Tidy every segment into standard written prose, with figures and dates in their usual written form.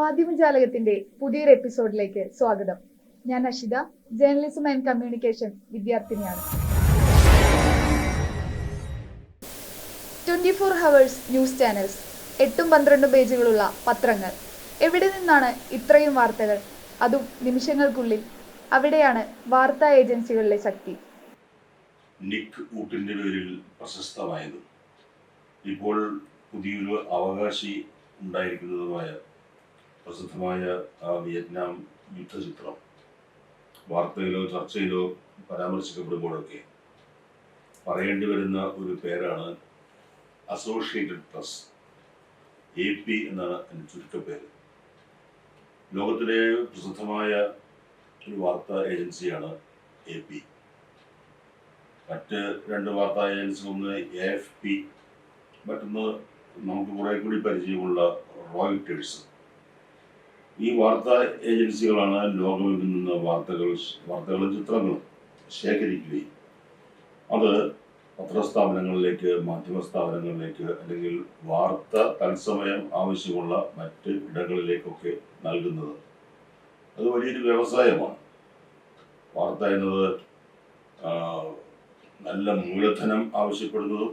മാധ്യമജാലകത്തിന്റെ പുതിയൊരു എപ്പിസോഡിലേക്ക് സ്വാഗതം. ഞാൻ അഷിത, ജേർണലിസം ആൻഡ് കമ്മ്യൂണിക്കേഷൻ വിദ്യാർത്ഥിനിയാണ്. 24 ഹവേഴ്സ് ന്യൂസ് ചാനൽസ്, 8-12 പേജുകളുള്ള പത്രങ്ങൾ. എവിടെ നിന്നാണ് ഇത്രയും വാർത്തകൾ? അതും നിമിഷങ്ങൾക്കുള്ളിൽ. അവിടെയാണ് വാർത്താ ഏജൻസികളിലെ ശക്തി. നിക് ഊട്ടിന്റെ പേരിൽ പ്രശസ്തമായതും ഇപ്പോൾ പുതിയൊരു അവകാശി ഉണ്ടായിരിക്കുന്നതുമായ പ്രസിദ്ധമായ വിയറ്റ്നാം യുദ്ധചിത്രം വാർത്തയിലോ ചർച്ചയിലോ പരാമർശിക്കപ്പെടുമ്പോഴൊക്കെ പറയേണ്ടി വരുന്ന ഒരു പേരാണ് അസോസിയേറ്റഡ് പ്രസ്, AP എന്നാണ് അതിൻ്റെ ചുരുക്കപ്പേര്. ലോകത്തിലെ പ്രസിദ്ധമായ ഒരു വാർത്താ ഏജൻസിയാണ് AP. മറ്റ് രണ്ട് വാർത്താ ഏജൻസി, ഒന്ന് AFP, മറ്റൊന്ന് നമുക്ക് കുറെ കൂടി പരിചയമുള്ള റോയിട്ടേഴ്സ്. ഈ വാർത്താ ഏജൻസികളാണ് ലോകമെമ്പിൽ നിന്ന് വാർത്തകളും ചിത്രങ്ങളും ശേഖരിക്കുകയും അത് പത്രസ്ഥാപനങ്ങളിലേക്ക്, മാധ്യമ സ്ഥാപനങ്ങളിലേക്ക്, അല്ലെങ്കിൽ വാർത്ത തത്സമയം ആവശ്യമുള്ള മറ്റ് ഇടങ്ങളിലേക്കൊക്കെ നൽകുന്നത്. അത് വലിയൊരു വ്യവസായമാണ്. വാർത്ത എന്നത് നല്ല മൂലധനം ആവശ്യപ്പെടുന്നതും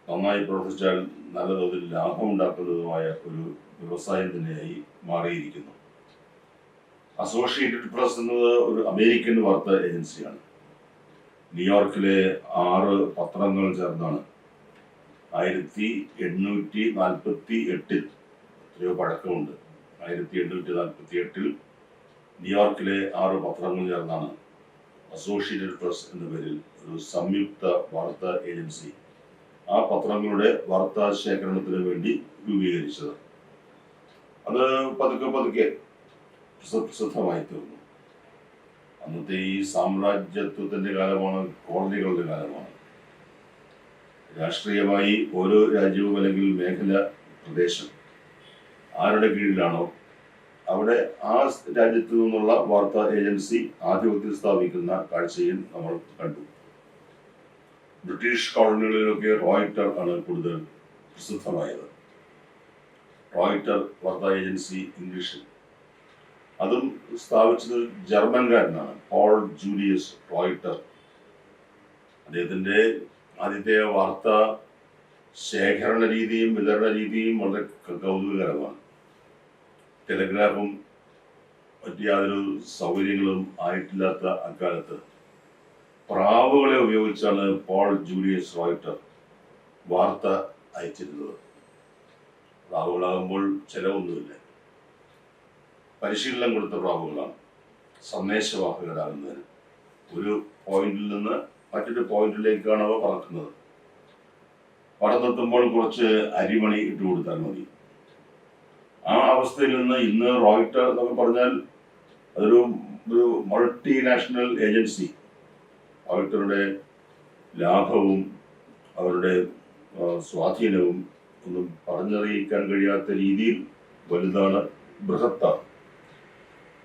നന്നായി പ്രവർത്തിച്ചാൽ നല്ല തോതിൽ ലാഭം ഉണ്ടാക്കുന്നതുമായ ഒരു വ്യവസായം തന്നെയായി മാറിയിരിക്കുന്നു. അസോസിയേറ്റഡ് പ്രസ് എന്നത് ഒരു അമേരിക്കൻ വാർത്താ ഏജൻസിയാണ്. ന്യൂയോർക്കിലെ 6 പത്രങ്ങൾ ചേർന്നാണ് 1848 എത്രയോ പഴക്കമുണ്ട്. 1848 ന്യൂയോർക്കിലെ 6 പത്രങ്ങൾ ചേർന്നാണ് അസോസിയേറ്റഡ് പ്രസ് എന്ന പേരിൽ ഒരു സംയുക്ത വാർത്താ ഏജൻസി ആ പത്രങ്ങളുടെ വാർത്താ ശേഖരണത്തിന് വേണ്ടി രൂപീകരിച്ചത്. അത് പതുക്കെ പ്രസിദ്ധമായി തീർന്നു. അന്നത്തെ ഈ സാമ്രാജ്യത്വത്തിന്റെ കാലമാണ്, കോളനികളുടെ കാലമാണ്. രാഷ്ട്രീയമായി ഓരോ രാജ്യവും അല്ലെങ്കിൽ മേഖല, പ്രദേശം ആരുടെ കീഴിലാണോ അവിടെ ആ രാജ്യത്തു നിന്നുള്ള വാർത്താ ഏജൻസി ആധിപത്യം സ്ഥാപിക്കുന്ന കാഴ്ചയിൽ നമ്മൾ കണ്ടു. ബ്രിട്ടീഷ് കോളനികളിലൊക്കെ റോയിട്ടർ ആണ് കൂടുതൽ പ്രസിദ്ധമായത്. റോയിട്ടർ വാർത്താ ഏജൻസി ഇംഗ്ലീഷിൽ. അതും സ്ഥാപിച്ചത് ജർമ്മൻകാരനാണ്, പോൾ ജൂലിയസ് റോയിട്ടർ. അദ്ദേഹത്തിൻ്റെ ആദ്യത്തെ വാർത്താ ശേഖരണ രീതിയും വിതരണ രീതിയും വളരെ കൗതുകകരമാണ്. ടെലഗ്രാഫും മറ്റ് യാതൊരു സൗകര്യങ്ങളും ആയിട്ടില്ലാത്ത അക്കാലത്ത് പ്രാവുകളെ ഉപയോഗിച്ചാണ് പോൾ ജൂലിയസ് റോയിട്ടർ വാർത്ത അയച്ചിരുന്നത്. പ്രാവുകളാകുമ്പോൾ ചിലവൊന്നുമില്ല, പരിശീലനം കൊടുത്ത പ്രാവുകളാണ് സന്ദേശവാഹകരാകുന്നതിന്. ഒരു പോയിന്റിൽ നിന്ന് മറ്റൊരു പോയിന്റിലേക്കാണ് അവ പറക്കുന്നത്. പറന്നെത്തുമ്പോൾ കുറച്ച് അരിമണി ഇട്ട് കൊടുത്താൽ മതി. ആ അവസ്ഥയിൽ നിന്ന് ഇന്ന് റോയിട്ടർ എന്നൊക്കെ പറഞ്ഞാൽ അതൊരു മൾട്ടിനാഷണൽ ഏജൻസി. റോയിട്ടറുടെ ലാഭവും അവരുടെ സ്വാധീനവും ഒന്നും പറഞ്ഞറിയിക്കാൻ കഴിയാത്ത രീതിയിൽ വലുതാണ്, ബൃഹത്താണ്.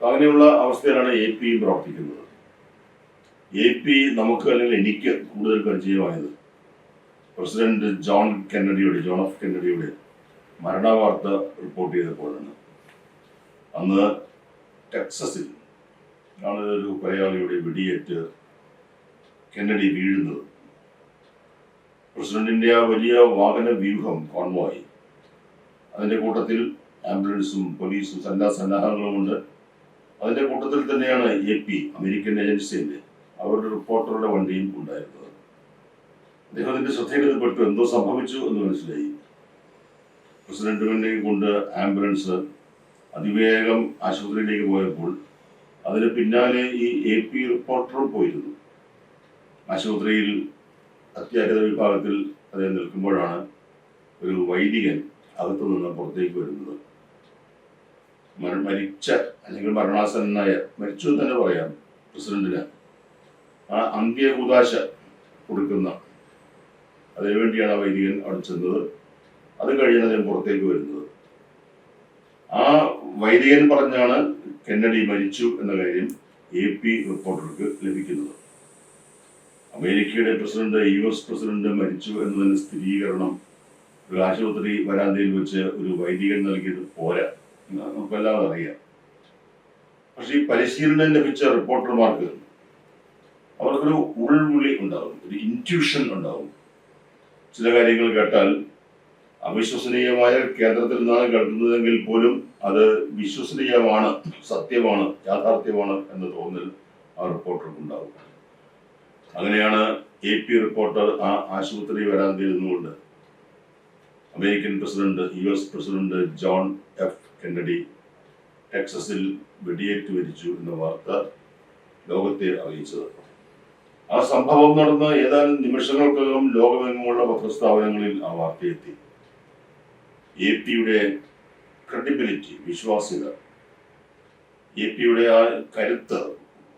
അങ്ങനെയുള്ള അവസ്ഥയിലാണ് AP പ്രവർത്തിക്കുന്നത്. AP നമുക്ക്, അല്ലെങ്കിൽ എനിക്ക് കൂടുതൽ പരിചയമായത് പ്രസിഡന്റ് ജോൺ എഫ് കെന്നഡിയുടെ മരണവാർത്ത റിപ്പോർട്ട് ചെയ്തപ്പോഴാണ്. അന്ന് ടെക്സസിൽ ആണ് ഒരു കൊലയാളിയുടെ വെടിയേറ്റ് കെന്നഡി വീഴുന്നത്. പ്രസിഡന്റിന്റെ ആ വലിയ വാഹന വ്യൂഹം, കോൺവോയ്, അതിന്റെ കൂട്ടത്തിൽ ആംബുലൻസും പോലീസും എല്ലാ സന്നാഹങ്ങളുമുണ്ട്. അതിന്റെ കൂട്ടത്തിൽ തന്നെയാണ് AP, അമേരിക്കൻ ഏജൻസിന്റെ അവരുടെ റിപ്പോർട്ടറുടെ വണ്ടിയും ഉണ്ടായിരുന്നത്. അദ്ദേഹത്തിന്റെ ശ്രദ്ധയിൽപ്പെട്ടു, എന്തോ സംഭവിച്ചു എന്ന് മനസ്സിലായി. പ്രസിഡന്റിനെ കൊണ്ട് ആംബുലൻസ് അതിവേഗം ആശുപത്രിയിലേക്ക് പോയപ്പോൾ അതിന് പിന്നാലെ ഈ AP റിപ്പോർട്ടറും പോയിരുന്നു. ആശുപത്രിയിൽ അത്യാഹിത വിഭാഗത്തിൽ അദ്ദേഹം നിൽക്കുമ്പോഴാണ് ഒരു വൈദികൻ അകത്തു നിന്ന് പുറത്തേക്ക് വരുന്നത്. മരിച്ച അല്ലെങ്കിൽ മരണാസന്നനായ, മരിച്ചു എന്ന് തന്നെ പറയാം, പ്രസിഡന്റിന് ആ അന്ത്യകൂദാശ കൊടുക്കുന്ന അതിനുവേണ്ടിയാണ് ആ വൈദികൻ അവിടെ ചെന്നത്. അത് കഴിഞ്ഞാണ് അദ്ദേഹം പുറത്തേക്ക് വരുന്നത്. ആ വൈദികൻ പറഞ്ഞാണ് കെന്നഡി മരിച്ചു എന്ന കാര്യം AP റിപ്പോർട്ടർക്ക് ലഭിക്കുന്നത്. അമേരിക്കയുടെ പ്രസിഡന്റ്, US പ്രസിഡന്റ് മരിച്ചു എന്നതിന് സ്ഥിരീകരണം ഒരു ആശുപത്രി വരാന്തയിൽ വെച്ച് ഒരു വൈദികൻ നൽകിയത് പോരാ. നമുക്കെല്ലാം അറിയാം. പക്ഷെ ഈ പരിശീലനം ലഭിച്ച റിപ്പോർട്ടർമാർക്ക് അവർക്കൊരു ഉൾവിളി ഉണ്ടാവും, ഒരു ഇൻറ്റ്യൂഷൻ ഉണ്ടാവും. ചില കാര്യങ്ങൾ കേട്ടാൽ അവിശ്വസനീയമായ കേന്ദ്രത്തിൽ നിന്നാണ് കേൾക്കുന്നതെങ്കിൽ പോലും അത് വിശ്വസനീയമാണ്, സത്യമാണ്, യാഥാർത്ഥ്യമാണ് എന്ന തോന്നൽ ആ റിപ്പോർട്ടർക്ക് ഉണ്ടാവും. അങ്ങനെയാണ് AP റിപ്പോർട്ടർ ആ ആശുപത്രി വരാന്തയിൽ നിന്നുകൊണ്ട് American president US president John F Kennedy ടെക്സസിൽ വെടിയേറ്റ് മരിച്ചു എന്ന വാർത്ത ലോകത്തെ അറിയിച്ചത്. ആ സംഭവം നടന്ന ഏതാനും നിമിഷങ്ങൾക്കകം ലോകമെങ്ങുമുള്ള പത്രസ്ഥാപനങ്ങളിൽ ആ വാർത്തയെത്തി. APയുടെ ക്രെഡിബിലിറ്റി, വിശ്വാസ്യത, APയുടെ ആ കരുത്ത്,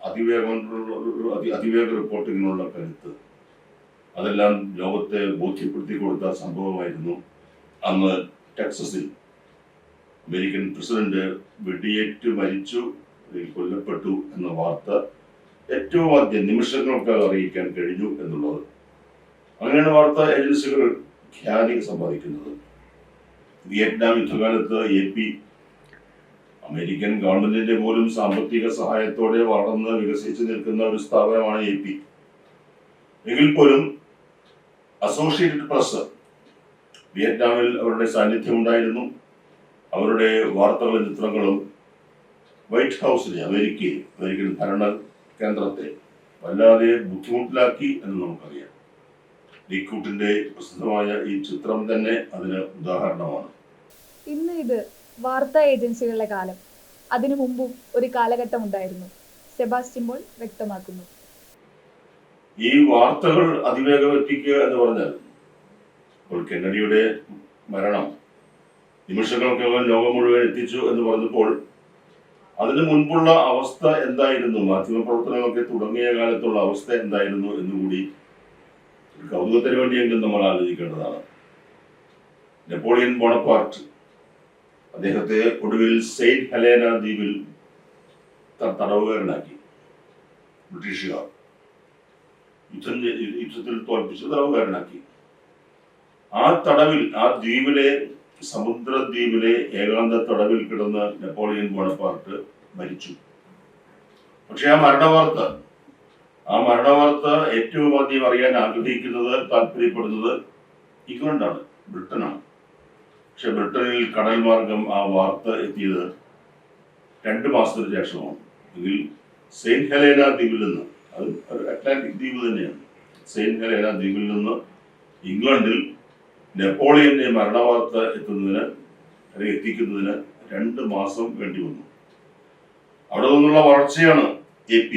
അതിവേഗ റിപ്പോർട്ടിങ്ങിനുള്ള കരുത്ത്, അതെല്ലാം ലോകത്തെ ബോധ്യപ്പെടുത്തി കൊടുത്ത സംഭവമായിരുന്നു അന്ന് ടെക്സസിൽ അമേരിക്കൻ പ്രസിഡന്റ് വെടിയേറ്റ് മരിച്ചു, കൊല്ലപ്പെട്ടു എന്ന വാർത്ത ഏറ്റവും ആദ്യം നിമിഷങ്ങൾക്കകം അറിയിക്കാൻ കഴിഞ്ഞു എന്നുള്ളത്. അങ്ങനെയാണ് വാർത്താ ഏജൻസികൾ ഖ്യാതി സമ്പാദിക്കുന്നത്. വിയറ്റ്നാം യുദ്ധകാലത്ത് AP അമേരിക്കൻ ഗവൺമെന്റിന്റെ പോലും സാമ്പത്തിക സഹായത്തോടെ വളർന്ന് വികസിച്ചു നിൽക്കുന്ന ഒരു സ്ഥാപനമാണ് AP. എങ്കിൽ പോലും അസോസിയേറ്റഡ് പ്രസ് വിയറ്റ്നാമിൽ അവരുടെ സാന്നിധ്യം ഉണ്ടായിരുന്നു. അവരുടെ വാർത്തകളും ചിത്രങ്ങളും വൈറ്റ് ഹൗസിനെ, അമേരിക്കൻ ഭരണ കേന്ദ്രത്തെ വല്ലാതെ ബുദ്ധിമുട്ടിലാക്കി എന്ന് നമുക്കറിയാം. ലിക്കൂട്ടിന്റെ പ്രസിദ്ധമായ ഈ ചിത്രം തന്നെ അതിന് ഉദാഹരണമാണ്. ഇന്ന് ഇത് വാർത്താ ഏജൻസികളുടെ കാലം. അതിനു മുമ്പും ഒരു കാലഘട്ടം ഉണ്ടായിരുന്നു, സെബാസ്റ്റ്യൻ പോൾ വ്യക്തമാക്കുന്നു. ഈ വാർത്തകൾ അതിവേഗം എത്തിക്കുക എന്ന് പറഞ്ഞാൽ, ഇപ്പോൾ കെന്നഡിയുടെ മരണം നിമിഷങ്ങൾക്കകം ലോകം മുഴുവൻ എത്തിച്ചു എന്ന് പറഞ്ഞപ്പോൾ അതിനു മുൻപുള്ള അവസ്ഥ എന്തായിരുന്നു, മാധ്യമപ്രവർത്തനങ്ങളൊക്കെ തുടങ്ങിയ കാലത്തുള്ള അവസ്ഥ എന്തായിരുന്നു എന്നുകൂടി കൗതുകത്തിന് വേണ്ടിയെങ്കിലും നമ്മൾ ആലോചിക്കേണ്ടതാണ്. നെപ്പോളിയൻ ബോണപ്പാർട്ട് അദ്ദേഹത്തെ ഒടുവിൽ സെയിന്റ് ഹെലേന ദ്വീപിൽ തടവുകാരനാക്കി. ബ്രിട്ടീഷുകാർ യുദ്ധത്തിൽ തോൽപ്പിച്ച് തടവുകാരനാക്കി. ആ തടവിൽ, ആ ദ്വീപിലെ, സമുദ്രദ്വീപിലെ ഏകാന്ത തടവിൽ കിടന്ന നെപ്പോളിയൻ ബോണപ്പാർട്ട് മരിച്ചു. പക്ഷെ ആ മരണവാർത്ത ഏറ്റവും ആദ്യം അറിയാൻ ആഗ്രഹിക്കുന്നത്, താല്പര്യപ്പെടുന്നത് ഇംഗ്ലണ്ടാണ്, ബ്രിട്ടനാണ്. പക്ഷെ ബ്രിട്ടനിൽ കടൽ മാർഗം ആ വാർത്ത എത്തിയത് 2 മാസത്തിന് ശേഷമാണ്. എങ്കിൽ സെയിന്റ് ഹെലേന ദ്വീപിൽ നിന്ന്, അത് ഒരു അറ്റ്ലാന്റിക് ദ്വീപ് തന്നെയാണ്, സെയിന്റ് ഹെലേന ദ്വീപിൽ നിന്ന് ഇംഗ്ലണ്ടിൽ നെപ്പോളിയന്റെ മരണവാർത്ത എത്തിക്കുന്നതിന് 2 മാസം വേണ്ടി വന്നു. അവിടെ നിന്നുള്ള വളർച്ചയാണ് AP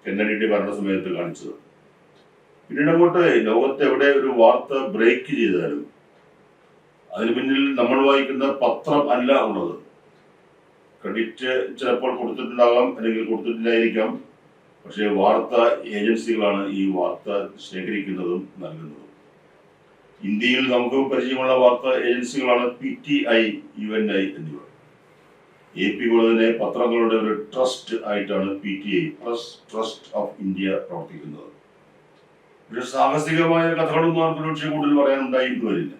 കെന്നഡിയുടെ ഭരണസമയത്ത് കാണിച്ചത്. പിന്നീട് അങ്ങോട്ട് ലോകത്ത് എവിടെ ഒരു വാർത്ത ബ്രേക്ക് ചെയ്താലും അതിന് പിന്നിൽ നമ്മൾ വായിക്കുന്ന പത്രം അല്ല ഉള്ളത്. ക്രെഡിറ്റ് ചിലപ്പോൾ കൊടുത്തിട്ടുണ്ടാകാം, അല്ലെങ്കിൽ കൊടുത്തിട്ടില്ലായിരിക്കാം. പക്ഷേ വാർത്താ ഏജൻസികളാണ് ഈ വാർത്ത ശേഖരിക്കുന്നതും നൽകുന്നതും. ഇന്ത്യയിൽ നമുക്ക് പരിചയമുള്ള വാർത്താ ഏജൻസികളാണ് PTI, UNI എന്നിവ. AP പോലെ തന്നെ പത്രങ്ങളുടെ ഒരു ട്രസ്റ്റ് ആയിട്ടാണ് PTI, press trust of India, പ്രവർത്തിക്കുന്നത്. ഒരു സാഹസികമായ കഥകളൊന്നും ആർക്കും പക്ഷേ കൂടുതൽ പറയാനുണ്ടായിരുന്നു വരില്ല.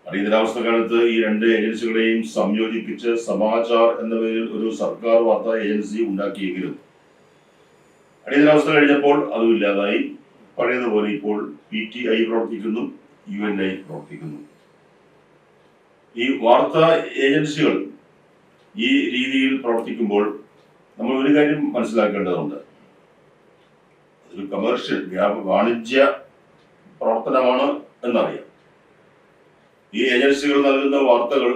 അടിയന്തരാവസ്ഥ കാലത്ത് ഈ 2 ഏജൻസികളെയും സംയോജിപ്പിച്ച് സമാചാർ എന്ന പേരിൽ ഒരു സർക്കാർ വാർത്താ ഏജൻസി ഉണ്ടാക്കിയെങ്കിലും അടിയന്തരാവസ്ഥ കഴിഞ്ഞപ്പോൾ അതും ഇല്ലാതായി. പഴയതുപോലെ ഇപ്പോൾ PTI പ്രവർത്തിക്കുന്നു, UNI പ്രവർത്തിക്കുന്നു. ഈ വാർത്താ ഏജൻസികൾ ഈ രീതിയിൽ പ്രവർത്തിക്കുമ്പോൾ നമ്മൾ ഒരു കാര്യം മനസ്സിലാക്കേണ്ടതുണ്ട്. അതൊരു കമേഴ്ഷ്യൽ, വാണിജ്യ പ്രവർത്തനമാണ് എന്നറിയാം. ഈ ഏജൻസികൾ നൽകുന്ന വാർത്തകൾ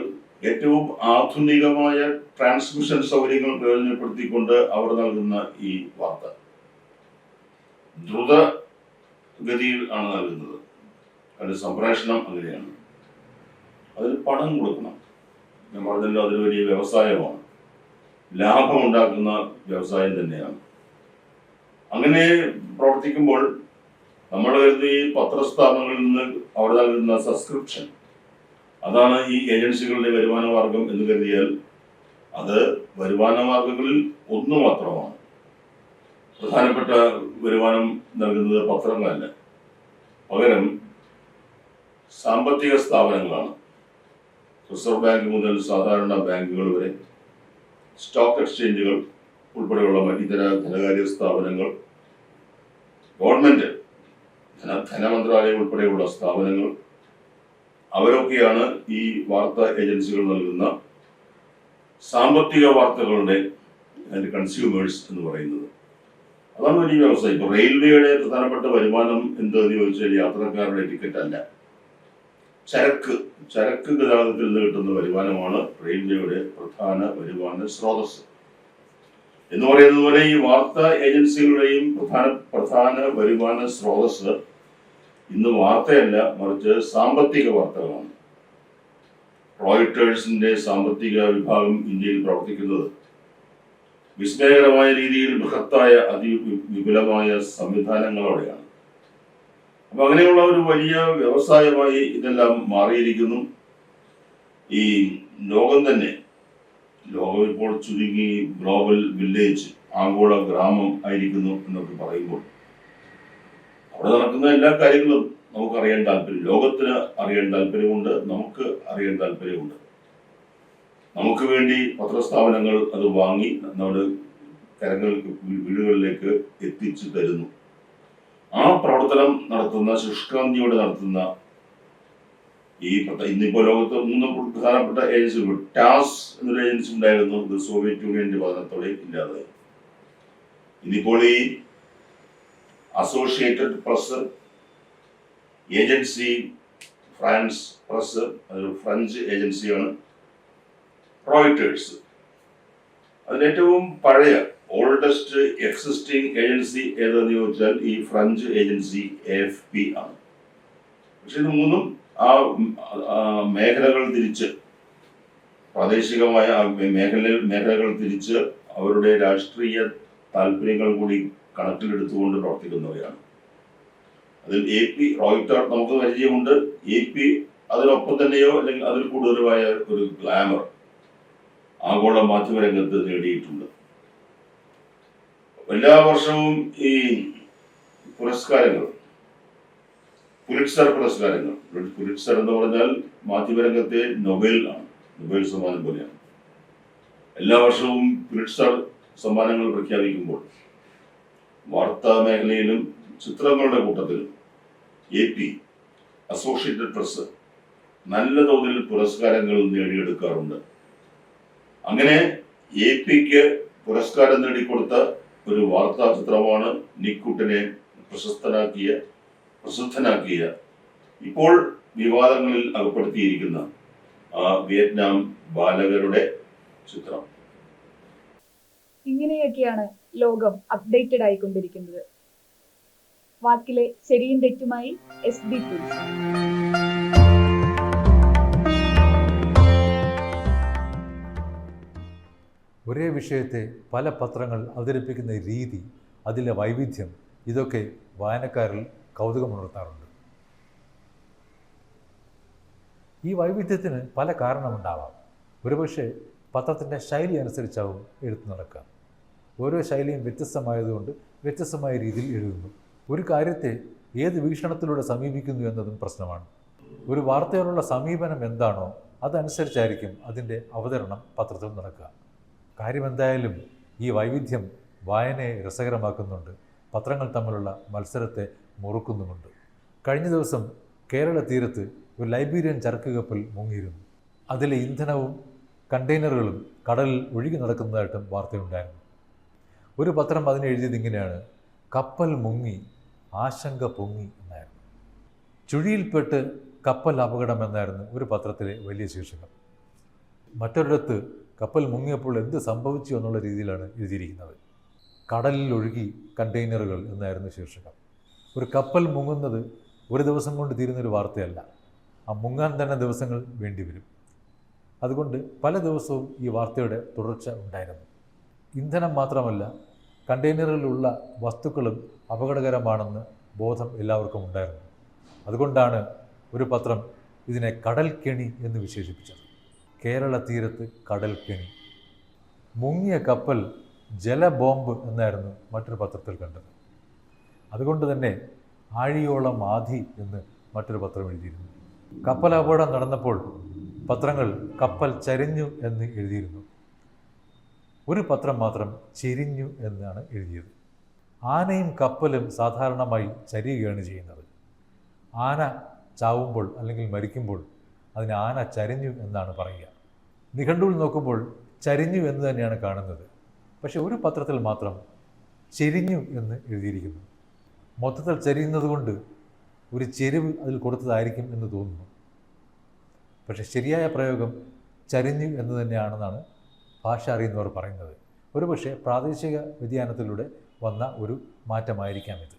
ഏറ്റവും ആധുനികമായ ട്രാൻസ്മിഷൻ സൗകര്യങ്ങൾ പ്രയോജനപ്പെടുത്തിക്കൊണ്ട് അവർ നൽകുന്ന ഈ വാർത്ത ദ്രുതഗതിയിൽ ആണ് നൽകുന്നത്. അതിന്റെ സംപ്രേഷണം അങ്ങനെയാണ്. അതിന് പണം കൊടുക്കണം. ഞാൻ പറഞ്ഞല്ലോ, അതൊരു വലിയ വ്യവസായമാണ്, ലാഭമുണ്ടാക്കുന്ന വ്യവസായം തന്നെയാണ്. അങ്ങനെ പ്രവർത്തിക്കുമ്പോൾ നമ്മൾ ഈ പത്രസ്ഥാപനങ്ങളിൽ നിന്ന് അവർ നൽകുന്ന സബ്സ്ക്രിപ്ഷൻ, അതാണ് ഈ ഏജൻസികളുടെ വരുമാന മാർഗം എന്ന് കരുതിയാൽ അത് വരുമാന മാർഗങ്ങളിൽ ഒന്ന് മാത്രമാണ്. പ്രധാനപ്പെട്ട വരുമാനം നൽകുന്നത് പത്രങ്ങളല്ല, പകരം സാമ്പത്തിക സ്ഥാപനങ്ങളാണ്. റിസർവ് ബാങ്ക് മുതൽ സാധാരണ ബാങ്കുകൾ വരെ, സ്റ്റോക്ക് എക്സ്ചേഞ്ചുകൾ ഉൾപ്പെടെയുള്ള ഇതര ധനകാര്യ സ്ഥാപനങ്ങൾ, ഗവൺമെന്റ് ധനമന്ത്രാലയം ഉൾപ്പെടെയുള്ള സ്ഥാപനങ്ങൾ, അവരൊക്കെയാണ് ഈ വാർത്താ ഏജൻസികൾ നൽകുന്ന സാമ്പത്തിക വാർത്തകളുടെ കൺസ്യൂമേഴ്സ് എന്ന് പറയുന്നത്. അതാണ് വലിയ വ്യവസായം. ഇപ്പൊ റെയിൽവേയുടെ പ്രധാനപ്പെട്ട വരുമാനം എന്തെന്ന് ചോദിച്ചാൽ യാത്രക്കാരുടെ ടിക്കറ്റ് അല്ല, ചരക്ക് ഗതാഗതത്തിൽ നിന്ന് കിട്ടുന്ന വരുമാനമാണ് റെയിൽവേയുടെ പ്രധാന വരുമാന സ്രോതസ്. എന്ന് പറയുന്നത് പോലെ ഈ വാർത്താ ഏജൻസികളുടെയും പ്രധാന വരുമാന സ്രോതസ് ഇന്ന് വാർത്തയല്ല, മറിച്ച് സാമ്പത്തിക വാർത്തകളാണ്. റോയിട്ടേഴ്സിന്റെ സാമ്പത്തിക വിഭാഗം ഇന്ത്യയിൽ പ്രവർത്തിക്കുന്നത് വിസ്മയകരമായ രീതിയിൽ ബൃഹത്തായ അതിവിപുലമായ സംവിധാനങ്ങളോടെയാണ്. അപ്പൊ അങ്ങനെയുള്ള ഒരു വലിയ വ്യവസായമായി ഇതെല്ലാം മാറിയിരിക്കുന്നു. ഈ ലോകം ഇപ്പോൾ ചുരുങ്ങി ഗ്ലോബൽ വില്ലേജ്, ആഗോള ഗ്രാമം ആയിരിക്കുന്നു എന്നൊക്കെ പറയുമ്പോൾ അവിടെ നടക്കുന്ന എല്ലാ കാര്യങ്ങളും നമുക്ക് അറിയാൻ താല്പര്യം, ലോകത്തിന് അറിയാൻ താല്പര്യമുണ്ട്, നമുക്ക് അറിയാൻ താല്പര്യമുണ്ട്. നമുക്ക് വേണ്ടി പത്രസ്ഥാപനങ്ങൾ അത് വാങ്ങി നമ്മുടെ വീടുകളിലേക്ക് എത്തിച്ചു തരുന്നു. ആ പ്രവർത്തനം നടത്തുന്ന, ശുഷ്കാന്തിയോടെ നടത്തുന്ന ഇന്നിപ്പോ ലോകത്ത് 3 പ്രധാനപ്പെട്ട ഏജൻസികൾ, ടാസ് എന്നൊരു ഏജൻസി ഉണ്ടായിരുന്നു, ഇത് സോവിയറ്റ് യൂണിയന്റെ പതനത്തോടെ ഇല്ലാതായി. ഇന്നിപ്പോൾ ഈ associated press, agency France press, അതൊരു ഫ്രഞ്ച് ഏജൻസിയാണ്. റോയിട്ടേഴ്സ് അതിലേറ്റവും പഴയ ഓൾഡസ്റ്റ് എക്സിസ്റ്റിംഗ് ഏജൻസി ഏതെന്ന് ചോദിച്ചാൽ ഈ ഫ്രഞ്ച് ഏജൻസി AFP ആണ്. പക്ഷെ ഇത് മൂന്നും ആ മേഖലകൾ തിരിച്ച്, പ്രാദേശികമായ മേഖലകൾ തിരിച്ച് അവരുടെ രാഷ്ട്രീയ താല്പര്യങ്ങൾ കൂടി കണക്കിലെടുത്തുകൊണ്ട് പ്രവർത്തിക്കുന്നവയാണ്. അതിൽ AP റോയിട്ടർ നമുക്ക് പരിചയമുണ്ട്. AP അതിനൊപ്പം തന്നെയോ അല്ലെങ്കിൽ അതിൽ കൂടുതലുമായ ഒരു ഗ്ലാമർ ആഗോള മാധ്യമരംഗത്ത് നേടിയിട്ടുണ്ട്. എല്ലാ വർഷവും ഈ പുരസ്കാരങ്ങൾ, പുലിറ്റ്സർ പുരസ്കാരങ്ങൾ, പുലിറ്റ്സർ എന്ന് പറഞ്ഞാൽ മാധ്യമരംഗത്തെ നൊബേൽ ആണ്, നൊബേൽ സമ്മാനം പോലെയാണ്. എല്ലാ വർഷവും പുലിറ്റ്സർ സമ്മാനങ്ങൾ പ്രഖ്യാപിക്കുമ്പോൾ വാർത്താ മേഖലയിലും ചിത്രങ്ങളുടെ കൂട്ടത്തിലും AP, അസോസിയേറ്റഡ് പ്രസ് നല്ല തോതിൽ പുരസ്കാരങ്ങൾ നേടിയെടുക്കാറുണ്ട്. അങ്ങനെ APക്ക് പുരസ്കാരം നേടിക്കൊടുത്ത ഒരു വാർത്താ ചിത്രമാണ് നിക്കുട്ടിനെ പ്രസിദ്ധനാക്കിയ ഇപ്പോൾ വിവാദങ്ങളിൽ അകപ്പെടുത്തിയിരിക്കുന്ന ആ വിയറ്റ്നാം ബാലകരുടെ ചിത്രം. ഇങ്ങനെയൊക്കെയാണ് ലോകം അപ്ഡേറ്റഡ് ആയിക്കൊണ്ടിരിക്കുന്നത്. വാക്കിലെ ശരിയും തെറ്റുമായി SB Tools. ഒരേ വിഷയത്തെ പല പത്രങ്ങൾ അവതരിപ്പിക്കുന്ന രീതി, അതിലെ വൈവിധ്യം, ഇതൊക്കെ വായനക്കാരിൽ കൗതുകമുണർത്താറുണ്ട്. ഈ വൈവിധ്യത്തിന് പല കാരണമുണ്ടാവാം. ഒരുപക്ഷെ പത്രത്തിൻ്റെ ശൈലി അനുസരിച്ചാവും എഴുത്ത് നടക്കുക. ഓരോ ശൈലിയും വ്യത്യസ്തമായതുകൊണ്ട് വ്യത്യസ്തമായ രീതിയിൽ എഴുതുന്നു. ഒരു കാര്യത്തെ ഏത് വീക്ഷണത്തിലൂടെ സമീപിക്കുന്നു എന്നതും പ്രശ്നമാണ്. ഒരു വാർത്തയോടുള്ള സമീപനം എന്താണോ അതനുസരിച്ചായിരിക്കും അതിൻ്റെ അവതരണം പത്രത്തിൽ നടക്കുക. കാര്യമെന്തായാലും ഈ വൈവിധ്യം വായനയെ രസകരമാക്കുന്നുണ്ട്, പത്രങ്ങൾ തമ്മിലുള്ള മത്സരത്തെ മുറുക്കുന്നുമുണ്ട്. കഴിഞ്ഞ ദിവസം കേരള തീരത്ത് ഒരു ലൈബീരിയൻ ചരക്ക് കപ്പൽ മുങ്ങിയിരുന്നു. അതിലെ ഇന്ധനവും കണ്ടെയ്നറുകളും കടലിൽ ഒഴുകി നടക്കുന്നതായിട്ടും വാർത്തയുണ്ടായിരുന്നു. ഒരു പത്രം അതിനെ എഴുതിയത് ഇങ്ങനെയാണ്: കപ്പൽ മുങ്ങി, ആശങ്ക പൊങ്ങി എന്നായിരുന്നു. ചുഴിയിൽപ്പെട്ട് കപ്പൽ അപകടം എന്നായിരുന്നു ഒരു പത്രത്തിലെ വലിയ ശീർഷകം. മറ്റൊരിടത്ത് കപ്പൽ മുങ്ങിയപ്പോൾ എന്ത് സംഭവിച്ചു എന്നുള്ള രീതിയിലാണ് എഴുതിയിരിക്കുന്നത്. കടലിൽ ഒഴുകി കണ്ടെയ്നറുകൾ എന്നായിരുന്നു ശീർഷകം. ഒരു കപ്പൽ മുങ്ങുന്നത് ഒരു ദിവസം കൊണ്ട് തീരുന്നൊരു വാർത്തയല്ല, ആ മുങ്ങാൻ തന്നെ ദിവസങ്ങൾ വേണ്ടിവരും. അതുകൊണ്ട് പല ദിവസവും ഈ വാർത്തയുടെ തുടർച്ച ഉണ്ടായിരുന്നു. ഇന്ധനം മാത്രമല്ല, കണ്ടെയ്നറിലുള്ള വസ്തുക്കളും അപകടകരമാണെന്ന് ബോധം എല്ലാവർക്കും ഉണ്ടായിരുന്നു. അതുകൊണ്ടാണ് ഒരു പത്രം ഇതിനെ കടൽക്കെണി എന്ന് വിശേഷിപ്പിച്ചത്. കേരള തീരത്ത് കടൽക്കെണി. മുങ്ങിയ കപ്പൽ ജലബോംബ് എന്നായിരുന്നു മറ്റൊരു പത്രത്തിൽ കണ്ടത്. അതുകൊണ്ട് തന്നെ ആഴിയോളം ആധി എന്ന് മറ്റൊരു പത്രം എഴുതിയിരുന്നു. കപ്പലപകടം നടന്നപ്പോൾ പത്രങ്ങൾ കപ്പൽ ചരിഞ്ഞു എന്ന് എഴുതിയിരുന്നു. ഒരു പത്രം മാത്രം ചെരിഞ്ഞു എന്നാണ് എഴുതിയത്. ആനയും കപ്പലും സാധാരണമായി ചരിയുകയാണ് ചെയ്യുന്നത്. ആന ചാവുമ്പോൾ അല്ലെങ്കിൽ മരിക്കുമ്പോൾ അതിന് ആന ചരിഞ്ഞു എന്നാണ് പറയുക. നിഘണ്ടുവിൽ നോക്കുമ്പോൾ ചരിഞ്ഞു എന്ന് തന്നെയാണ് കാണുന്നത്. പക്ഷെ ഒരു പത്രത്തിൽ മാത്രം ചെരിഞ്ഞു എന്ന് എഴുതിയിരിക്കുന്നു. മൊത്തത്തിൽ ചരിയുന്നത് കൊണ്ട് ഒരു ചെരിവ് അതിൽ കൊടുത്തതായിരിക്കും എന്ന് തോന്നുന്നു. പക്ഷെ ശരിയായ പ്രയോഗം ചരിഞ്ഞു എന്ന് തന്നെയാണെന്നാണ് ഭാഷ അറിയുന്നവർ പറയുന്നത്. ഒരുപക്ഷെ പ്രാദേശിക വ്യതിയാനത്തിലൂടെ വന്ന ഒരു മാറ്റമായിരിക്കാം ഇത്.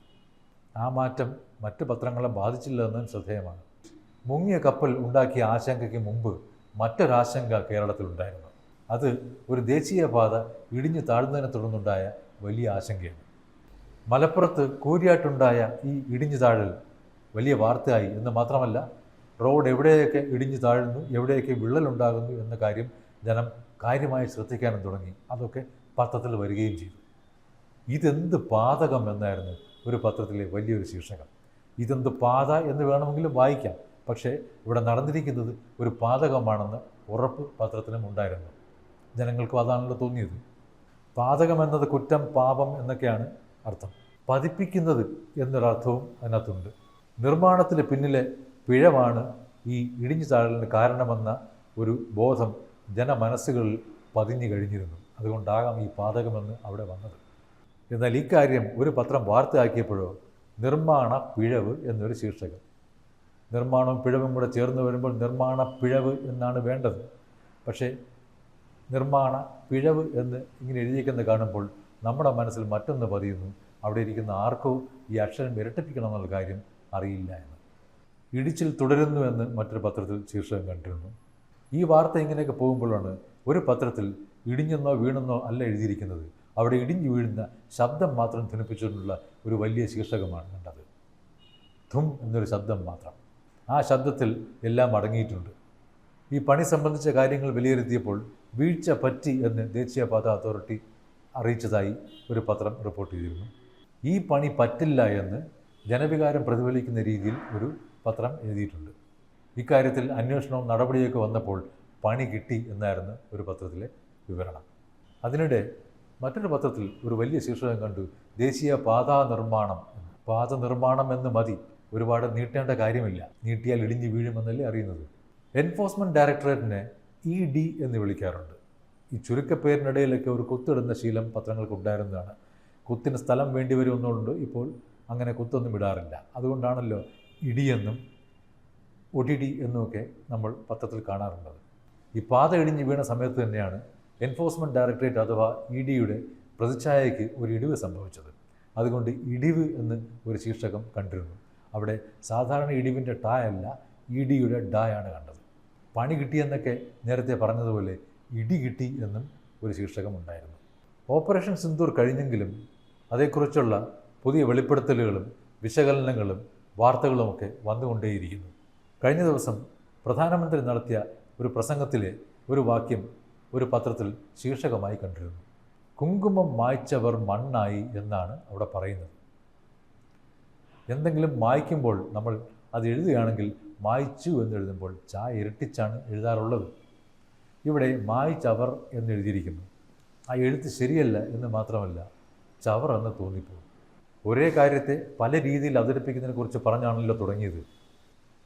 ആ മാറ്റം മറ്റ് പത്രങ്ങളെ ബാധിച്ചില്ലെന്നും ശ്രദ്ധേയമാണ്. മുങ്ങിയ കപ്പൽ ഉണ്ടാക്കിയ ആശങ്കയ്ക്ക് മുമ്പ് മറ്റൊരാശങ്ക കേരളത്തിലുണ്ടായിരുന്നു. അത് ഒരു ദേശീയപാത ഇടിഞ്ഞു താഴുന്നതിനെ തുടർന്നുണ്ടായ വലിയ ആശങ്കയാണ്. മലപ്പുറത്ത് കൂരിയാട്ടുണ്ടായ ഈ ഇടിഞ്ഞു താഴൽ വലിയ വാർത്തയായി എന്ന് മാത്രമല്ല, റോഡ് എവിടെയൊക്കെ ഇടിഞ്ഞു താഴുന്നു, എവിടെയൊക്കെ വിള്ളലുണ്ടാകുന്നു എന്ന കാര്യം ജനം കാര്യമായി ശ്രദ്ധിക്കാനും തുടങ്ങി. അതൊക്കെ പത്രത്തിൽ വരികയും ചെയ്തു. ഇതെന്ത് പാതകം എന്നായിരുന്നു ഒരു പത്രത്തിലെ വലിയൊരു ശീർഷകം. ഇതെന്ത് പാത എന്ന് വേണമെങ്കിലും വായിക്കാം. പക്ഷേ ഇവിടെ നടന്നിരിക്കുന്നത് ഒരു പാതകമാണെന്ന് ഉറപ്പ് പത്രത്തിനും ഉണ്ടായിരുന്നു. ജനങ്ങൾക്കും അതാണല്ലോ തോന്നിയത്. പാതകം എന്നത് കുറ്റം, പാപം എന്നൊക്കെയാണ് അർത്ഥം. പതിപ്പിക്കുന്നത് എന്നൊരർത്ഥവും അതിനകത്തുണ്ട്. നിർമ്മാണത്തിന് പിന്നിലെ പിഴവാണ് ഈ ഇടിഞ്ഞു താഴലിന് കാരണമെന്ന ഒരു ബോധം ജനമനസ്സുകളിൽ പതിഞ്ഞു കഴിഞ്ഞിരുന്നു. അതുകൊണ്ടാകാം ഈ പാതകമെന്ന് അവിടെ വന്നത്. എന്നാൽ ഇക്കാര്യം ഒരു പത്രം വാർത്തയാക്കിയപ്പോഴോ നിർമ്മാണ പിഴവ് എന്നൊരു ശീർഷകം. നിർമ്മാണവും പിഴവും കൂടെ ചേർന്ന് വരുമ്പോൾ നിർമ്മാണ പിഴവ് എന്നാണ് വേണ്ടത്. പക്ഷേ നിർമ്മാണ പിഴവ് എന്ന് ഇങ്ങനെ എഴുതിയിരിക്കുന്നത് കാണുമ്പോൾ നമ്മുടെ മനസ്സിൽ മറ്റൊന്ന് പതിയുന്നു. അവിടെ ഇരിക്കുന്ന ആർക്കോ ഈ അക്ഷരം ഇരട്ടിപ്പിക്കണം എന്നുള്ള കാര്യം അറിയില്ല എന്ന്. ഇടിച്ചിൽ തുടരുന്നു എന്ന് മറ്റൊരു പത്രത്തിൽ ശീർഷകം കണ്ടിരുന്നു. ഈ വാർത്ത ഇങ്ങനെയൊക്കെ പോകുമ്പോഴാണ് ഒരു പത്രത്തിൽ ഇടിഞ്ഞെന്നോ വീണെന്നോ അല്ല എഴുതിയിരിക്കുന്നത്. അവിടെ ഇടിഞ്ഞു വീഴുന്ന ശബ്ദം മാത്രം ധ്വനിപ്പിച്ചുകൊണ്ടുള്ള ഒരു വലിയ ശീർഷകമാണ് കണ്ടത്. ധും എന്നൊരു ശബ്ദം മാത്രം. ആ ശബ്ദത്തിൽ എല്ലാം അടങ്ങിയിട്ടുണ്ട്. ഈ പണി സംബന്ധിച്ച കാര്യങ്ങൾ വിലയിരുത്തിയപ്പോൾ വീഴ്ച പറ്റി എന്ന് ദേശീയപാത അതോറിറ്റി അറിയിച്ചതായി ഒരു പത്രം റിപ്പോർട്ട് ചെയ്തിരുന്നു. ഈ പണി പറ്റില്ല എന്ന് ജനവികാരം പ്രതിഫലിക്കുന്ന രീതിയിൽ ഒരു പത്രം എഴുതിയിട്ടുണ്ട്. ഇക്കാര്യത്തിൽ അന്വേഷണവും നടപടിയൊക്കെ വന്നപ്പോൾ പണി കിട്ടി എന്നായിരുന്നു ഒരു പത്രത്തിലെ വിവരണം. അതിനിടെ മറ്റൊരു പത്രത്തിൽ ഒരു വലിയ ശീർഷകം കണ്ടു, ദേശീയ പാതാ നിർമ്മാണം. പാത നിർമ്മാണം എന്ന് മതി, ഒരുപാട് നീട്ടേണ്ട കാര്യമില്ല. നീട്ടിയാൽ ഇടിഞ്ഞു വീഴുമെന്നല്ലേ അറിയുന്നത്. എൻഫോഴ്സ്മെൻറ്റ് ഡയറക്ടറേറ്റിനെ ED എന്ന് വിളിക്കാറുണ്ട്. ഈ ചുരുക്കപ്പേരിനിടയിലൊക്കെ ഒരു കുത്തിടുന്ന ശീലം പത്രങ്ങൾക്കുണ്ടായിരുന്നതാണ്. കുത്തിന് സ്ഥലം വേണ്ടി വരുമെന്നുകൊണ്ട് ഇപ്പോൾ അങ്ങനെ കുത്തൊന്നും ഇടാറില്ല. അതുകൊണ്ടാണല്ലോ ഇടിയെന്നും ഒടിടി എന്നുമൊക്കെ നമ്മൾ പത്രത്തിൽ കാണാറുള്ളത്. ഈ പാത ഇടിഞ്ഞ് വീണ സമയത്ത് തന്നെയാണ് എൻഫോഴ്സ്മെൻറ്റ് ഡയറക്ടറേറ്റ് അഥവാ EDയുടെ പ്രതിച്ഛായയ്ക്ക് ഒരു ഇടിവ് സംഭവിച്ചത്. അതുകൊണ്ട് ഇടിവ് എന്ന് ഒരു ശീർഷകം കണ്ടിരുന്നു. അവിടെ സാധാരണ ഇടിവിൻ്റെ ടാ അല്ല, EDയുടെ ഡായാണ് കണ്ടത്. പണി കിട്ടിയെന്നൊക്കെ നേരത്തെ പറഞ്ഞതുപോലെ ഇടി കിട്ടി എന്നും ഒരു ശീർഷകമുണ്ടായിരുന്നു. ഓപ്പറേഷൻ സിന്ദൂർ കഴിഞ്ഞെങ്കിലും അതേക്കുറിച്ചുള്ള പുതിയ വെളിപ്പെടുത്തലുകളും വിശകലനങ്ങളും വാർത്തകളുമൊക്കെ വന്നുകൊണ്ടേയിരിക്കുന്നു. കഴിഞ്ഞ ദിവസം പ്രധാനമന്ത്രി നടത്തിയ ഒരു പ്രസംഗത്തിലെ ഒരു വാക്യം ഒരു പത്രത്തിൽ ശീർഷകമായി കണ്ടിരുന്നു. കുങ്കുമം മായ്ച്ചവർ മണ്ണായി എന്നാണ് അവിടെ പറയുന്നത്. എന്തെങ്കിലും മായ്ക്കുമ്പോൾ നമ്മൾ അത് എഴുതുകയാണെങ്കിൽ മായ്ച്ചു എന്നെഴുതുമ്പോൾ ഇരട്ടിച്ചാണ് എഴുതാറുള്ളത്. ഇവിടെ മായ്ച്ചവർ എന്നെഴുതിയിരിക്കുന്നു. ആ എഴുത്ത് ശരിയല്ല എന്ന് മാത്രമല്ല, ചവർ എന്ന് തോന്നിപ്പോകും. ഒരേ കാര്യത്തെ പല രീതിയിൽ അവതരിപ്പിക്കുന്നതിനെക്കുറിച്ച് പറഞ്ഞാണല്ലോ തുടങ്ങിയത്.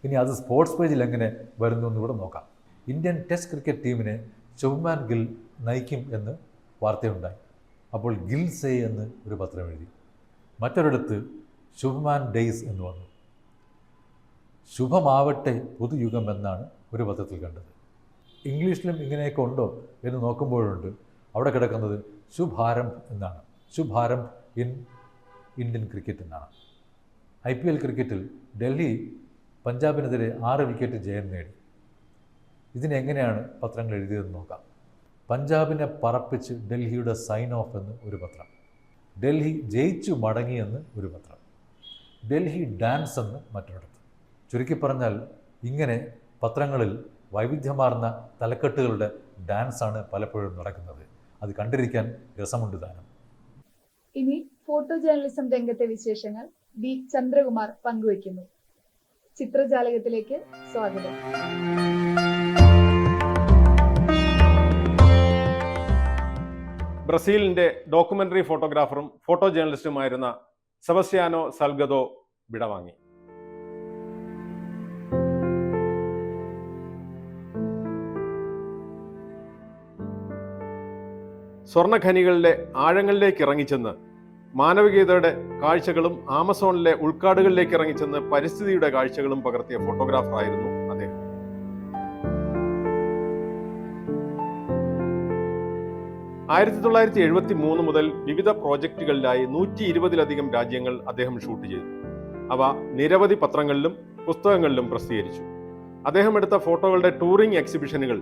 ഇനി അത് സ്പോർട്സ് പേജിൽ എങ്ങനെ വരുന്നു എന്നിവിടെ നോക്കാം. ഇന്ത്യൻ ടെസ്റ്റ് ക്രിക്കറ്റ് ടീമിനെ ശുഭ്മാൻ ഗിൽ നയിക്കും എന്ന് വാർത്തയുണ്ടായി. അപ്പോൾ ഗിൽ സേ എന്ന് ഒരു പത്രം എഴുതി. മറ്റൊരിടത്ത് ശുഭ്മാൻ ഡേയ്സ് എന്ന് വന്നു. ശുഭമാവട്ടെ പുതുയുഗം എന്നാണ് ഒരു പത്രത്തിൽ കണ്ടത്. ഇംഗ്ലീഷിലും ഇങ്ങനെയൊക്കെ ഉണ്ടോ എന്ന് നോക്കുമ്പോഴുണ്ട് അവിടെ കിടക്കുന്നത് ശുഭാരംഭ് എന്നാണ്. ശുഭാരംഭ് ഇൻ ഇന്ത്യൻ ക്രിക്കറ്റ് എന്നാണ്. IPL ക്രിക്കറ്റിൽ ഡൽഹി പഞ്ചാബിനെതിരെ 6 വിക്കറ്റ് ജയം നേടി. ഇതിനെങ്ങനെയാണ് പത്രങ്ങൾ എഴുതിയതെന്ന് നോക്കാം. പഞ്ചാബിനെ പറപ്പിച്ച് ഡൽഹിയുടെ സൈൻ ഓഫ് എന്ന് ഒരു പത്രം. ഡൽഹി ജയിച്ചു മടങ്ങിയെന്ന് ഒരു പത്രം. ഡൽഹി ഡാൻസ് എന്ന് മറ്റൊരിടത്ത്. ചുരുക്കി പറഞ്ഞാൽ ഇങ്ങനെ പത്രങ്ങളിൽ വൈവിധ്യമാർന്ന തലക്കെട്ടുകളുടെ ഡാൻസാണ് പലപ്പോഴും നടക്കുന്നത്. അത് കണ്ടിരിക്കാൻ രസമുണ്ട് താനും. ഇനി ഫോട്ടോ ജേർണലിസം രംഗത്തെ വിശേഷങ്ങൾ B. ചന്ദ്രകുമാർ പങ്കുവയ്ക്കുന്നു. ചിത്രജാലകത്തിലേക്ക് സ്വാഗതം. ബ്രസീലിന്റെ ഡോക്യുമെന്ററി ഫോട്ടോഗ്രാഫറും ഫോട്ടോ ജേർണലിസ്റ്റുമായിരുന്ന സെബസ്റ്റ്യാനോ സൽഗദോ വിടവാങ്ങി. സ്വർണ്ണഖനികളിലെ ആഴങ്ങളിലേക്ക് ഇറങ്ങിച്ചെന്ന് മാനവികതയുടെ കാഴ്ചകളും ആമസോണിലെ ഉൾക്കാടുകളിലേക്ക് ഇറങ്ങിച്ചെന്ന് പരിസ്ഥിതിയുടെ കാഴ്ചകളും പകർത്തിയ ഫോട്ടോഗ്രാഫറായിരുന്നു അദ്ദേഹം. ആയിരത്തി 1973 മുതൽ വിവിധ പ്രോജക്റ്റുകളിലായി 120-ലധികം രാജ്യങ്ങൾ അദ്ദേഹം ഷൂട്ട് ചെയ്തു. അവ നിരവധി പത്രങ്ങളിലും പുസ്തകങ്ങളിലും പ്രസിദ്ധീകരിച്ചു. അദ്ദേഹം എടുത്ത ഫോട്ടോകളുടെ ടൂറിംഗ് എക്സിബിഷനുകൾ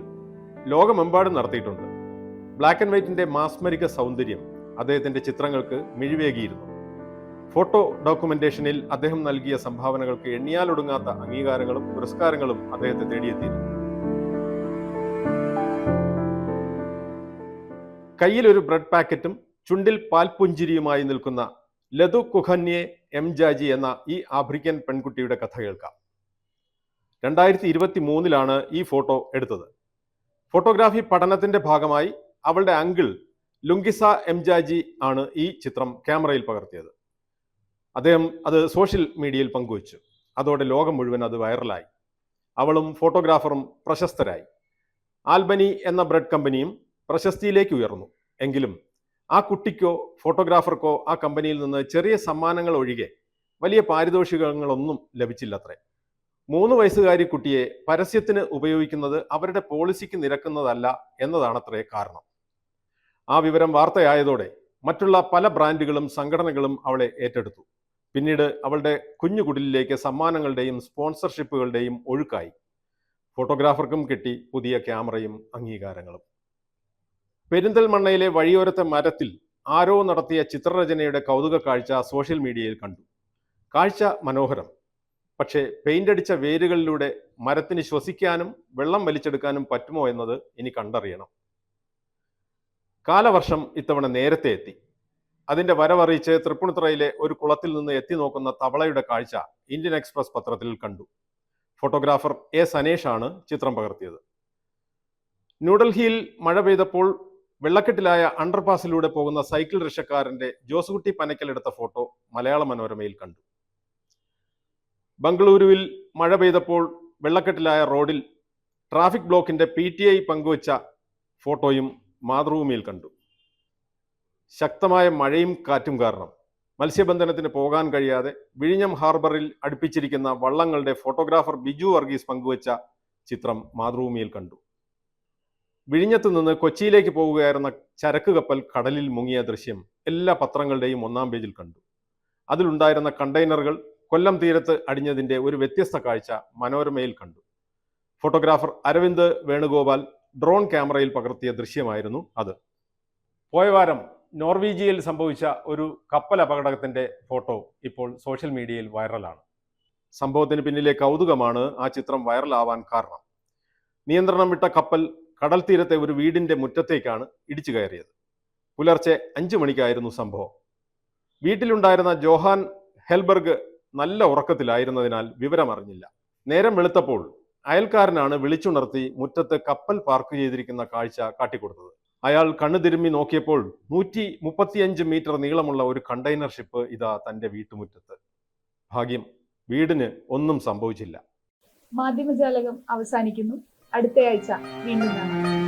ലോകമെമ്പാടും നടത്തിയിട്ടുണ്ട്. ബ്ലാക്ക് ആൻഡ് വൈറ്റിന്റെ മാസ്മരിക സൗന്ദര്യം അദ്ദേഹത്തിന്റെ ചിത്രങ്ങൾക്ക് മിഴിവേകിയിരുന്നു. ഫോട്ടോ ഡോക്യുമെന്റേഷനിൽ അദ്ദേഹം നൽകിയ സംഭാവനകൾക്ക് എണ്ണിയാലൊടുങ്ങാത്ത അംഗീകാരങ്ങളും പുരസ്കാരങ്ങളും അദ്ദേഹത്തെ തേടിയെത്തിയിരുന്നു. കയ്യിൽ ഒരു ബ്രെഡ് പാക്കറ്റും ചുണ്ടിൽ പാൽപുഞ്ചിരിയുമായി നിൽക്കുന്ന ലതു കുഖന്യെ എംജാജി എന്ന ഈ ആഫ്രിക്കൻ പെൺകുട്ടിയുടെ കഥ കേൾക്കാം. 2023 ഈ ഫോട്ടോ എടുത്തത്. ഫോട്ടോഗ്രാഫി പഠനത്തിന്റെ ഭാഗമായി അവളുടെ അങ്കിൾ ലുങ്കിസ എംജാജി ആണ് ഈ ചിത്രം ക്യാമറയിൽ പകർത്തിയത്. അദ്ദേഹം അത് സോഷ്യൽ മീഡിയയിൽ പങ്കുവച്ചു. അതോടെ ലോകം മുഴുവൻ അത് വൈറലായി. അവളും ഫോട്ടോഗ്രാഫറും പ്രശസ്തരായി. ആൽബനി എന്ന ബ്രെഡ് കമ്പനിയും പ്രശസ്തിയിലേക്ക് ഉയർന്നു. എങ്കിലും ആ കുട്ടിക്കോ ഫോട്ടോഗ്രാഫർക്കോ ആ കമ്പനിയിൽ നിന്ന് ചെറിയ സമ്മാനങ്ങൾ ഒഴികെ വലിയ പാരിതോഷികങ്ങളൊന്നും ലഭിച്ചില്ലത്രേ. 3 വയസ്സുകാരി കുട്ടിയെ പരസ്യത്തിന് ഉപയോഗിക്കുന്നത് അവരുടെ പോളിസിക്ക് നിരക്കുന്നതല്ല എന്നതാണത്രേ കാരണം. ആ വിവരം വാർത്തയായതോടെ മറ്റുള്ള പല ബ്രാൻഡുകളും സംഘടനകളും അവളെ ഏറ്റെടുത്തു. പിന്നീട് അവളുടെ കുഞ്ഞു കുടിലിലേക്ക് സമ്മാനങ്ങളുടെയും സ്പോൺസർഷിപ്പുകളുടെയും ഒഴുക്കായി. ഫോട്ടോഗ്രാഫർക്കും കിട്ടി പുതിയ ക്യാമറയും അംഗീകാരങ്ങളും. പെരിന്തൽമണ്ണയിലെ വഴിയോരത്തെ മരത്തിൽ ആരോ നടത്തിയ ചിത്രരചനയുടെ കൗതുക കാഴ്ച സോഷ്യൽ മീഡിയയിൽ കണ്ടു. കാഴ്ച മനോഹരം. പക്ഷേ പെയിന്റ് അടിച്ച വേരുകളിലൂടെ മരത്തിന് ശ്വസിക്കാനും വെള്ളം വലിച്ചെടുക്കാനും പറ്റുമോ എന്നത് ഇനി കണ്ടറിയണം. കാലവർഷം ഇത്തവണ നേരത്തെ എത്തി. അതിന്റെ വരവറിയിച്ച് തൃപ്പൂണിത്തുറയിലെ ഒരു കുളത്തിൽ നിന്ന് എത്തി നോക്കുന്ന തവളയുടെ കാഴ്ച ഇന്ത്യൻ എക്സ്പ്രസ് പത്രത്തിൽ കണ്ടു. ഫോട്ടോഗ്രാഫർ എ സനേഷ് ആണ് ചിത്രം പകർത്തിയത്. ന്യൂഡൽഹിയിൽ മഴ പെയ്തപ്പോൾ വെള്ളക്കെട്ടിലായ അണ്ടർപാസിലൂടെ പോകുന്ന സൈക്കിൾ റിക്ഷക്കാരന്റെ ജോസുകുട്ടി പനക്കൽ എടുത്ത ഫോട്ടോ മലയാള മനോരമയിൽ കണ്ടു. ബംഗളൂരുവിൽ മഴ പെയ്തപ്പോൾ വെള്ളക്കെട്ടിലായ റോഡിൽ ട്രാഫിക് ബ്ലോക്കിന്റെ PTI പങ്കുവച്ച ഫോട്ടോയും മാതൃഭൂമിയിൽ കണ്ടു. ശക്തമായ മഴയും കാറ്റും കാരണം മത്സ്യബന്ധനത്തിന് പോകാൻ കഴിയാതെ വിഴിഞ്ഞം ഹാർബറിൽ അടുപ്പിച്ചിരിക്കുന്ന വള്ളങ്ങളുടെ ഫോട്ടോഗ്രാഫർ ബിജു വർഗീസ് പങ്കുവച്ച ചിത്രം മാതൃഭൂമിയിൽ കണ്ടു. വിഴിഞ്ഞത്ത് നിന്ന് കൊച്ചിയിലേക്ക് പോകുകയായിരുന്ന ചരക്ക് കപ്പൽ കടലിൽ മുങ്ങിയ ദൃശ്യം എല്ലാ പത്രങ്ങളുടെയും 1-ാം പേജിൽ കണ്ടു. അതിലുണ്ടായിരുന്ന കണ്ടെയ്നറുകൾ കൊല്ലം തീരത്ത് അടിഞ്ഞതിന്റെ ഒരു വ്യത്യസ്ത കാഴ്ച മനോരമയിൽ കണ്ടു. ഫോട്ടോഗ്രാഫർ അരവിന്ദ് വേണുഗോപാൽ ഡ്രോൺ ക്യാമറയിൽ പകർത്തിയ ദൃശ്യമായിരുന്നു അത്. പോയ വാരം നോർവീജിയയിൽ സംഭവിച്ച ഒരു കപ്പൽ അപകടത്തിന്റെ ഫോട്ടോ ഇപ്പോൾ സോഷ്യൽ മീഡിയയിൽ വൈറലാണ്. സംഭവത്തിന് പിന്നിലെ കൗതുകമാണ് ആ ചിത്രം വൈറലാവാൻ കാരണം. നിയന്ത്രണം വിട്ട കപ്പൽ കടൽ തീരത്തെ ഒരു വീടിന്റെ മുറ്റത്തേക്കാണ് ഇടിച്ചു കയറിയത്. പുലർച്ചെ 5 മണിക്കായിരുന്നു സംഭവം. വീട്ടിലുണ്ടായിരുന്ന ജോഹാൻ ഹെൽബർഗ് നല്ല ഉറക്കത്തിലായിരുന്നതിനാൽ വിവരമറിഞ്ഞില്ല. നേരം വെളുത്തപ്പോൾ അയൽക്കാരനാണ് വിളിച്ചുണർത്തി മുറ്റത്ത് കപ്പൽ പാർക്ക് ചെയ്തിരിക്കുന്ന കാഴ്ച കാട്ടിക്കൊടുത്തത്. അയാൾ കണ്ണു തിരുമ്മി നോക്കിയപ്പോൾ 135 മീറ്റർ നീളമുള്ള ഒരു കണ്ടെയ്നർ ഷിപ്പ് ഇതാ തന്റെ വീട്ടുമുറ്റത്ത്. ഭാഗ്യം, വീടിന് ഒന്നും സംഭവിച്ചില്ല. മാധ്യമജാലകം അവസാനിക്കുന്നു. അടുത്തയാഴ്ച വീണ്ടും കാണാം.